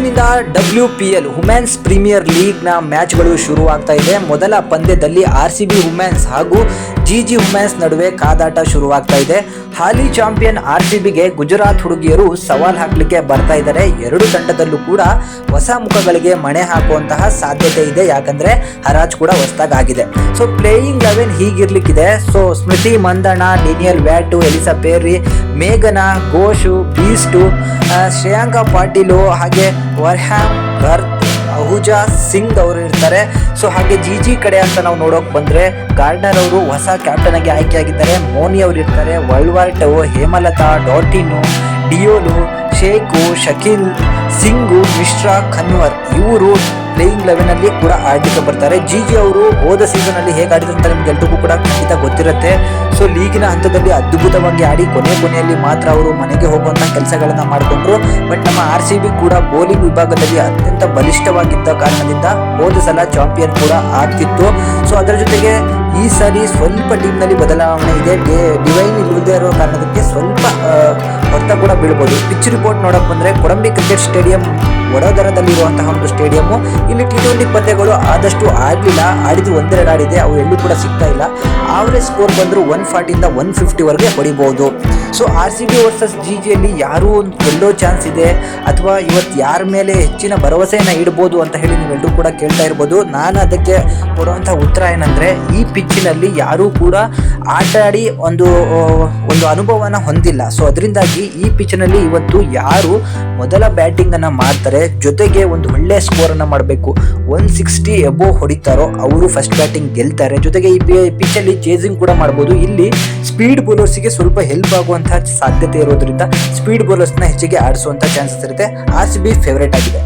ಇವತ್ತಿನಿಂದ WPL women's premier ಲೀಗ್ನ ಮ್ಯಾಚ್ಗಳು ಶುರುವಾಗ್ತಾ ಇದೆ. ಮೊದಲ ಪಂದ್ಯದಲ್ಲಿ RCB ವುಮೆನ್ಸ್ ಹಾಗೂ GG ವುಮೆನ್ಸ್ ನಡುವೆ ಕಾದಾಟ ಶುರುವಾಗ್ತಾ ಇದೆ. ಹಾಲಿ ಚಾಂಪಿಯನ್ RCBಗೆ ಗುಜರಾತ್ ಹುಡುಗಿಯರು ಸವಾಲ್ ಹಾಕಲಿಕ್ಕೆ ಬರ್ತಾ ಇದ್ದಾರೆ. ಎರಡು ತಂಡದಲ್ಲೂ ಕೂಡ ಹೊಸ ಮುಖಗಳಿಗೆ ಮಣೆ ಹಾಕುವಂತಹ ಸಾಧ್ಯತೆ ಇದೆ, ಯಾಕಂದ್ರೆ ಹರಾಜ್ ಕೂಡ ಹೊಸದಾಗಿದೆ. ಸೊ ಪ್ಲೇಯಿಂಗ್ 11 ಹೀಗಿರ್ಲಿಕ್ಕಿದೆ. So Smriti Mandhana, Danielle Wyatt, Ellyse Perry, ಮೇಘನಾ, ಘೋಷು, ಬೀಸ್ಟು, ಶ್ರೇಯಾಂಕಾ ಪಾಟೀಲು, ಹಾಗೆ ವರ್ಹ್ಯಾಮ್ ಗರ್ತ್, ಅಹುಜಾ ಸಿಂಗ್ ಅವರು ಇರ್ತಾರೆ. ಸೊ ಹಾಗೆ GG ಕಡೆ ಅಂತ ನಾವು ನೋಡೋಕೆ ಬಂದರೆ ಗಾರ್ಡ್ನರ್ ಅವರು ಹೊಸ ಕ್ಯಾಪ್ಟನ್ ಆಗಿ ಆಯ್ಕೆಯಾಗಿದ್ದಾರೆ. ಮೋನಿ ಅವರು ಇರ್ತಾರೆ, ವೈಲ್ವಾರ್ಟ್, ಹೇಮಲತಾ, ಡಾಟಿನು, ಡಿಯೋಲು, ಶೇಖು, ಶಕೀಲ್, ಸಿಂಗು, ಮಿಶ್ರಾ, ಖನ್ವರ್ ಇವರು ಪ್ಲೇಯಿಂಗ್ 11 ಅಲ್ಲಿ ಕೂಡ ಆಡಲಿಕ್ಕೆ ಬರ್ತಾರೆ. GG ಅವರು ಹೋದ ಸೀಸನ್ ಅಲ್ಲಿ ಹೇಗೆ ಆಡಿದ್ರು ಅಂತ ನಿಮ್ಗೆ ಎಲ್ರಿಗೂ ಕೂಡ ಖಂಡಿತ ಗೊತ್ತಿರುತ್ತೆ. ಸೊ ಲೀಗಿನ ಹಂತದಲ್ಲಿ ಅದ್ಭುತವಾಗಿ ಆಡಿ ಕೊನೆಯಲ್ಲಿ ಮಾತ್ರ ಅವರು ಮನೆಗೆ ಹೋಗುವಂತಹ ಕೆಲಸಗಳನ್ನ ಮಾಡಿಕೊಂಡ್ರು. ಬಟ್ ನಮ್ಮ RCB ಕೂಡ ಬೌಲಿಂಗ್ ವಿಭಾಗದಲ್ಲಿ ಅತ್ಯಂತ ಬಲಿಷ್ಠವಾಗಿದ್ದ ಕಾರಣದಿಂದ ಹೋದ ಸಲ ಚಾಂಪಿಯನ್ ಕೂಡ ಆಗ್ತಿತ್ತು. ಸೊ ಅದರ ಜೊತೆಗೆ ಈ ಸಾರಿ ಸ್ವಲ್ಪ ಟೀಮ್ನಲ್ಲಿ ಬದಲಾವಣೆ ಇದೆ. ಡಿವೈನ್ ಇಲ್ಲದೆ ಇರೋ ಕಾರಣಕ್ಕೆ ಸ್ವಲ್ಪ ಹೊಡೆತ ಕೂಡ ಬೀಳ್ಬೋದು. ಪಿಚ್ ರಿಪೋರ್ಟ್ ನೋಡಕ್ ಬಂದ್ರೆ ಕೊರಂಬಿ ಕ್ರಿಕೆಟ್ ಸ್ಟೇಡಿಯಂ ವಡೋದರದಲ್ಲಿರುವಂತಹ ಒಂದು ಸ್ಟೇಡಿಯಂ. ಇಲ್ಲಿ T20 ಪಂದ್ಯಗಳು ಆದಷ್ಟು ಆಡಲಿಲ್ಲ, ಆಡಿದ್ದು ಒಂದೆರಡು ಆಡಿದೆ, ಅವು ಎಲ್ಲೂ ಕೂಡ ಸಿಗ್ತಾ ಇಲ್ಲ. ಆವರೇಜ್ ಸ್ಕೋರ್ ಬಂದರೂ 140 ಇಂದ 150 ವರೆಗೆ ಹೊಡಿಬಹುದು. ಸೊ RCB ವರ್ಸಸ್ GG ಅಲ್ಲಿ ಯಾರು ಗೆಲ್ಲೋ ಚಾನ್ಸ್ ಇದೆ ಅಥವಾ ಇವತ್ತು ಯಾರ ಮೇಲೆ ಹೆಚ್ಚಿನ ಭರವಸೆಯನ್ನು ಇಡ್ಬೋದು ಅಂತ ಹೇಳಿ ನೀವೆಲ್ಲರೂ ಕೂಡ ಕೇಳ್ತಾ ಇರ್ಬೋದು. ನಾನು ಅದಕ್ಕೆ ಕೊಡುವಂತಹ ಉತ್ತರ ಏನಂದ್ರೆ, ಈ ಪಿಚ್ಚಿನಲ್ಲಿ ಯಾರೂ ಕೂಡ ಆಟ ಆಡಿ ಒಂದು ಅನುಭವನ ಹೊಂದಿಲ್ಲ. ಸೊ ಅದರಿಂದಾಗಿ ಈ ಪಿಚ್ನಲ್ಲಿ ಇವತ್ತು ಯಾರು ಮೊದಲ ಬ್ಯಾಟಿಂಗ್ ಅನ್ನ ಮಾಡ್ತಾರೆ, ಜೊತೆಗೆ ಒಂದು ಒಳ್ಳೆ ಸ್ಕೋರ್ ಅನ್ನ ಮಾಡಬೇಕು, 160 ಎಬೋವ್ ಹೊಡಿತಾರೋ ಅವರು ಫಸ್ಟ್ ಬ್ಯಾಟಿಂಗ್ ಗೆಲ್ತಾರೆ. ಜೊತೆಗೆ ಈ ಪಿಚ್ ಅಲ್ಲಿ ಚೇಸಿಂಗ್ ಕೂಡ ಮಾಡಬಹುದು. ಇಲ್ಲಿ ಸ್ಪೀಡ್ ಬೌಲರ್ಸ್ಗೆ ಸ್ವಲ್ಪ ಹೆಲ್ಪ್ ಆಗುವಂತಹ ಸಾಧ್ಯತೆ ಇರೋದ್ರಿಂದ ಸ್ಪೀಡ್ ಬೌಲರ್ಸ್ನ ಹೆಚ್ಚಿಗೆ ಆಡಿಸುವಂತಹ ಚಾನ್ಸಸ್ ಇರುತ್ತೆ. RCB ಫೇವರೇಟ್ ಆಗಿದೆ.